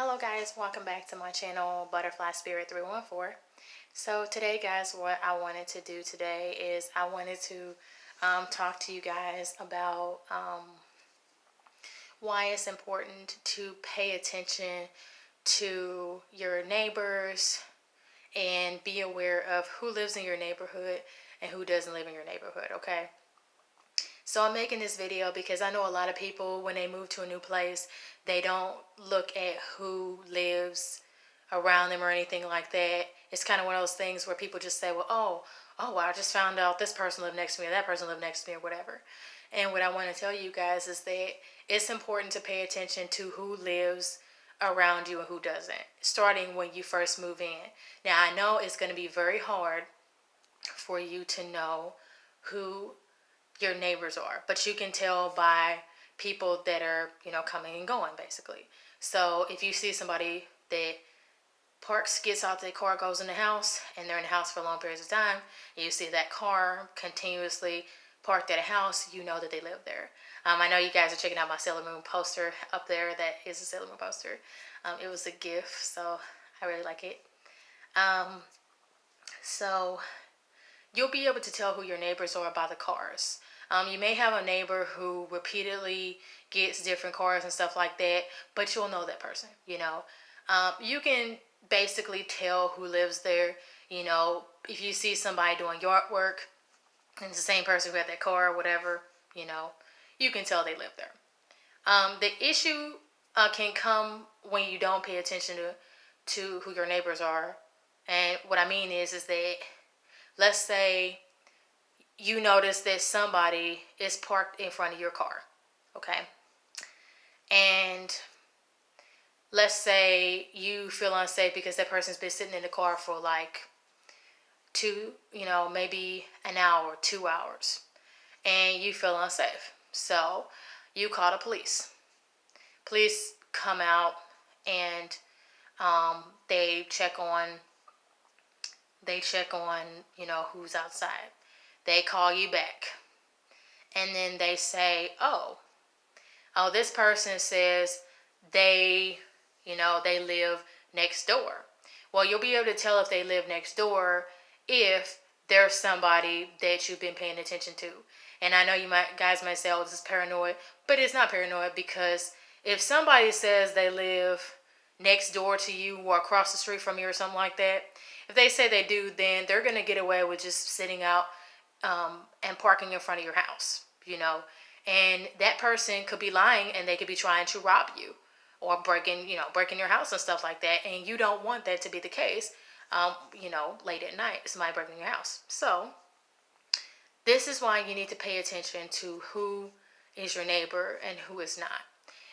Hello guys, welcome back to my channel, Butterfly Spirit 314. So today guys, what I wanted to do today is I wanted to talk to you guys about why it's important to pay attention to your neighbors and be aware of who lives in your neighborhood and who doesn't live in your neighborhood, okay? So I'm making this video because I know a lot of people, when they move to a new place, they don't look at who lives around them or anything like that. It's kind of one of those things where people just say, well, well, I just found out this person lived next to me or that person lived next to me or whatever. And what I want to tell you guys is that it's important to pay attention to who lives around you and who doesn't, starting when you first move in. Now, I know it's going to be very hard for you to know who your neighbors are, but you can tell by people that are, coming and going, basically. So if you see somebody that parks, gets out their car, goes in the house, and they're in the house for long periods of time, and you see that car continuously parked at a house, you know that they live there. I know you guys are checking out my Sailor Moon poster up there. That is a Sailor Moon poster. It was a gift, so I really like it. So you'll be able to tell who your neighbors are by the cars. You may have a neighbor who repeatedly gets different cars and stuff like that, but you'll know that person, You can basically tell who lives there, if you see somebody doing yard work and it's the same person who had that car or whatever, you can tell they live there. The issue can come when you don't pay attention to who your neighbors are. And what I mean is that, let's say you notice that somebody is parked in front of your car, okay? And let's say you feel unsafe because that person's been sitting in the car for like maybe an hour, 2 hours, and you feel unsafe. So you call the police. Police come out and they check on, who's outside. They call you back. And then they say, oh, this person says they live next door. Well, you'll be able to tell if they live next door if there's somebody that you've been paying attention to. And I know guys might say, oh, this is paranoid, but it's not paranoid, because if somebody says they live next door to you or across the street from you or something like that, if they say they do, then they're going to get away with just sitting out and parking in front of your house, and that person could be lying and they could be trying to rob you or breaking your house and stuff like that. And you don't want that to be the case, late at night, somebody breaking your house. So this is why you need to pay attention to who is your neighbor and who is not.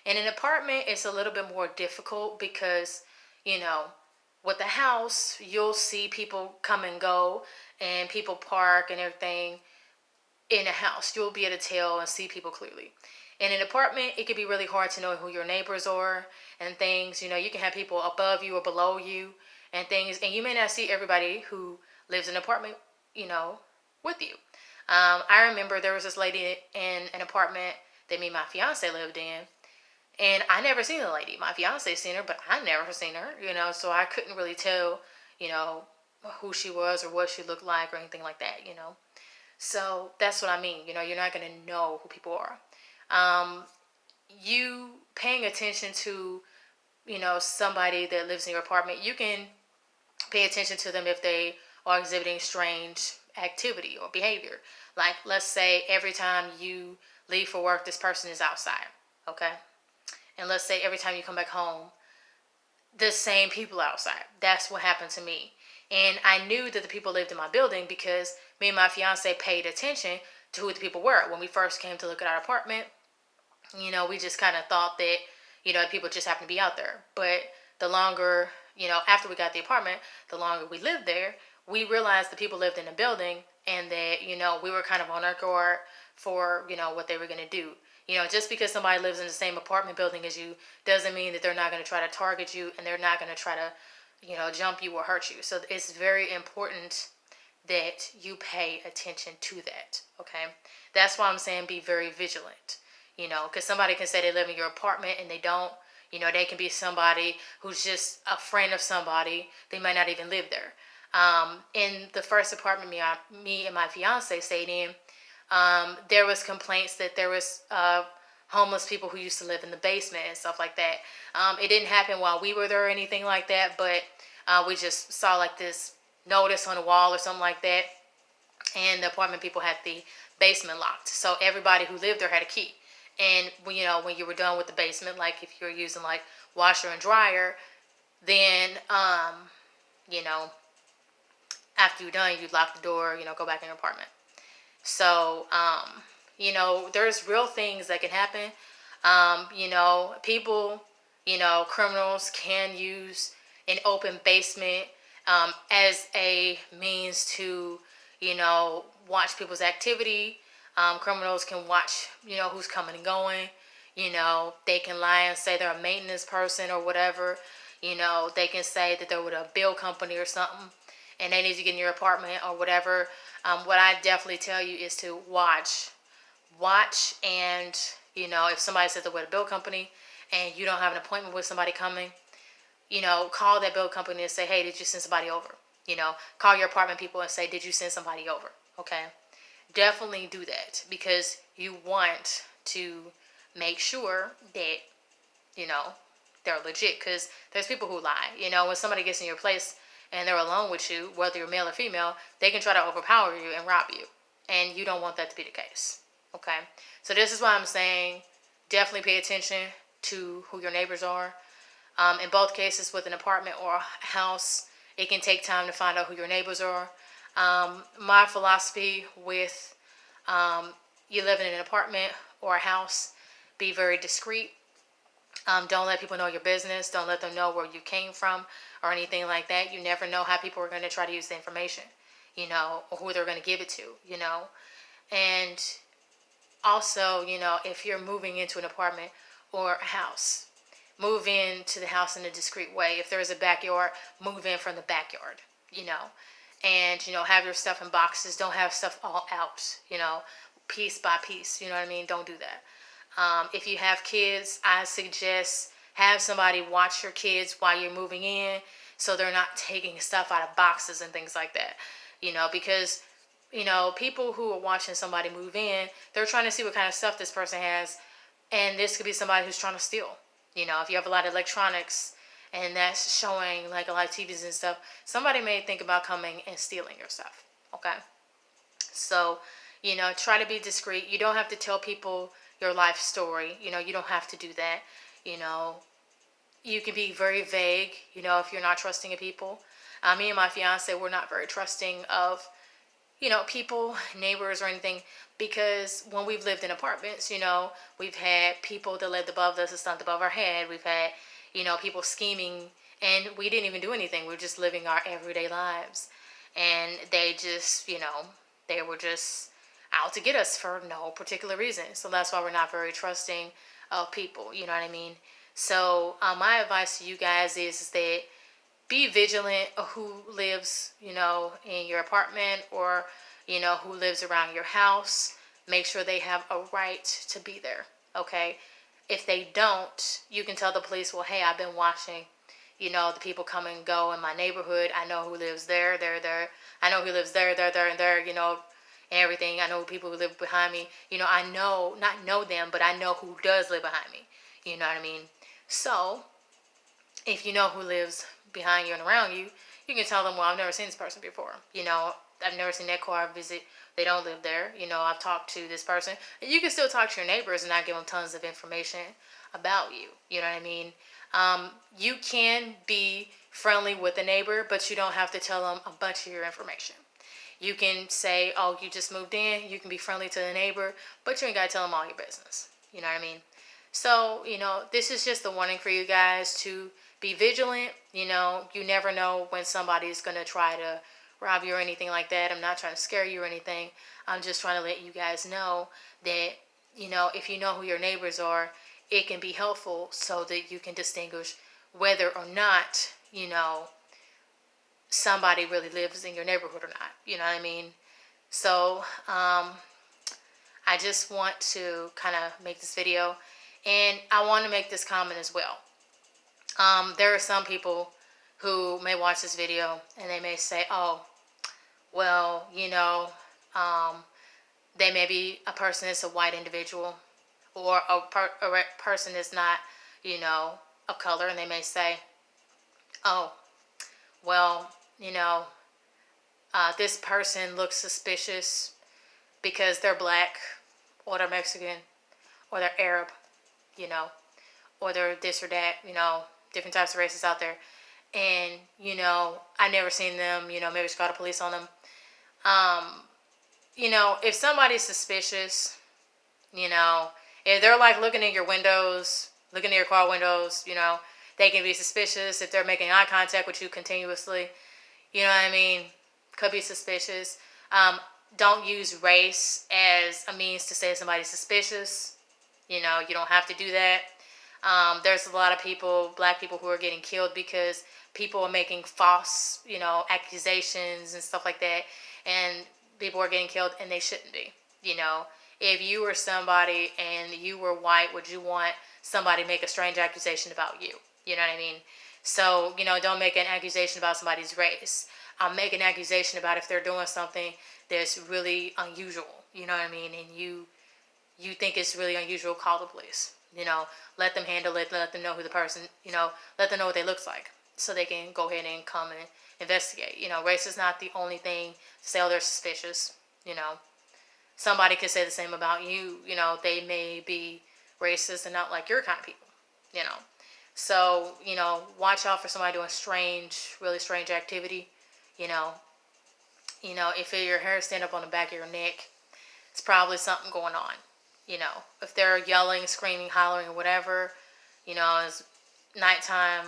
In an apartment, it's a little bit more difficult because, with the house, you'll see people come and go and people park and everything in a house. You'll be able to tell and see people clearly. In an apartment, it can be really hard to know who your neighbors are and things. You can have people above you or below you and things, and you may not see everybody who lives in an apartment, with you. I remember there was this lady in an apartment that me and my fiance lived in, and I never seen the lady. My fiance seen her, but I never seen her, so I couldn't really tell, who she was or what she looked like or anything like that, So that's what I mean. You're not going to know who people are. You paying attention to, somebody that lives in your apartment, you can pay attention to them if they are exhibiting strange activity or behavior. Like, let's say every time you leave for work, this person is outside, okay? And let's say every time you come back home, the same people outside. That's what happened to me. And I knew that the people lived in my building because me and my fiance paid attention to who the people were. When we first came to look at our apartment, we just kind of thought that, people just happened to be out there. But the longer, after we got the apartment, the longer we lived there, we realized the people lived in the building and that, we were kind of on our guard for, what they were going to do. Just because somebody lives in the same apartment building as you doesn't mean that they're not going to try to target you and they're not going to try to, jump you or hurt you. So it's very important that you pay attention to that, okay? That's why I'm saying be very vigilant, because somebody can say they live in your apartment and they don't, You know, they can be somebody who's just a friend of somebody. They might not even live there. In the first apartment me and my fiance stayed in, there was complaints that there was homeless people who used to live in the basement and stuff like that. It didn't happen while we were there or anything like that, but we just saw like this notice on the wall or something like that, and the apartment people had the basement locked. So everybody who lived there had a key. And when you were done with the basement, like if you're using like washer and dryer, then you know after you're done, you lock the door, go back in your apartment. So there's real things that can happen. People, criminals can use an open basement as a means to, watch people's activity. Criminals can watch, who's coming and going. They can lie and say they're a maintenance person or whatever. They can say that they're with a bill company or something and they need to get in your apartment or whatever. What I definitely tell you is to watch, and if somebody says they're with a bill company and you don't have an appointment with somebody coming, call that bill company and say, hey, did you send somebody over? Call your apartment people and say, did you send somebody over? Okay, definitely do that because you want to make sure that they're legit, because there's people who lie. When somebody gets in your place and they're alone with you, whether you're male or female, they can try to overpower you and rob you. And you don't want that to be the case. Okay? So this is why I'm saying definitely pay attention to who your neighbors are. In both cases, with an apartment or a house, it can take time to find out who your neighbors are. My philosophy with you living in an apartment or a house, be very discreet. Don't let people know your business. Don't let them know where you came from or anything like that. You never know how people are going to try to use the information, or who they're going to give it to, And also, if you're moving into an apartment or a house, move into the house in a discreet way. If there's a backyard, move in from the backyard, And, have your stuff in boxes. Don't have stuff all out, piece by piece. You know what I mean? Don't do that. If you have kids, I suggest have somebody watch your kids while you're moving in so they're not taking stuff out of boxes and things like that. Because, people who are watching somebody move in, they're trying to see what kind of stuff this person has. And this could be somebody who's trying to steal. If you have a lot of electronics and that's showing like a lot of TVs and stuff, somebody may think about coming and stealing your stuff. Okay? So, try to be discreet. You don't have to tell people your life story. You don't have to do that. You can be very vague, if you're not trusting of people. Me and my fiance, we're not very trusting of, people, neighbors or anything, because when we've lived in apartments, we've had people that lived above us that stood above our head. We've had, people scheming, and we didn't even do anything. We were just living our everyday lives. And they just, they were just out to get us for no particular reason. So that's why we're not very trusting of people. You know what I mean? So my advice to you guys is that be vigilant of who lives, in your apartment or, who lives around your house. Make sure they have a right to be there. Okay? If they don't, you can tell the police, well, hey, I've been watching, the people come and go in my neighborhood. I know who lives there. I know who lives there, and there, everything. I know people who live behind me. I not know them, but I know who does live behind me. You know what I mean? So, if you know who lives behind you and around you, you can tell them, well, I've never seen this person before. I've never seen that car visit. They don't live there. I've talked to this person. And you can still talk to your neighbors and not give them tons of information about you. You know what I mean? You can be friendly with a neighbor, but you don't have to tell them a bunch of your information. You can say, oh, you just moved in. You can be friendly to the neighbor, but you ain't got to tell them all your business. You know what I mean? So, this is just a warning for you guys to be vigilant. You never know when somebody's going to try to rob you or anything like that. I'm not trying to scare you or anything. I'm just trying to let you guys know that, if you know who your neighbors are, it can be helpful so that you can distinguish whether or not, somebody really lives in your neighborhood or not. You know what I mean? So, I just want to kind of make this video, and I want to make this comment as well. There are some people who may watch this video and they may say, oh, well, they may be a person that's a white individual, or a person that's not, of color, and they may say, oh, well, this person looks suspicious because they're black, or they're Mexican, or they're Arab, or they're this or that, different types of races out there. And, I never seen them, maybe just call the police on them. If somebody's suspicious, if they're like looking in your windows, looking in your car windows, they can be suspicious if they're making eye contact with you continuously. You know what I mean? Could be suspicious. Don't use race as a means to say somebody's suspicious. You don't have to do that. There's a lot of people, black people, who are getting killed because people are making false, accusations and stuff like that. And people are getting killed and they shouldn't be. If you were somebody and you were white, would you want somebody to make a strange accusation about you? You know what I mean? So, don't make an accusation about somebody's race. Make an accusation about if they're doing something that's really unusual. You know what I mean? And you think it's really unusual, call the police. Let them handle it. Let them know who the person, let them know what they look like so they can go ahead and come and investigate. Race is not the only thing to say, oh, they're suspicious. Somebody could say the same about you. They may be racist and not like your kind of people. So, watch out for somebody doing really strange activity. If your hair stand up on the back of your neck, it's probably something going on. If they're yelling, screaming, hollering, or whatever, it's nighttime,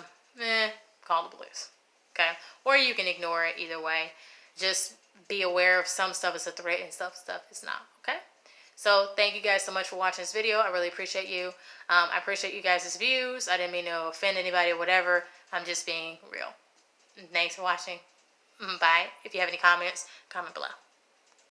call the police. Okay? Or you can ignore it either way. Just be aware of some stuff is a threat and stuff is not. Okay? So thank you guys so much for watching this video. I really appreciate you. I appreciate you guys' views. I didn't mean to offend anybody or whatever. I'm just being real. Thanks for watching. Bye. If you have any comments, comment below.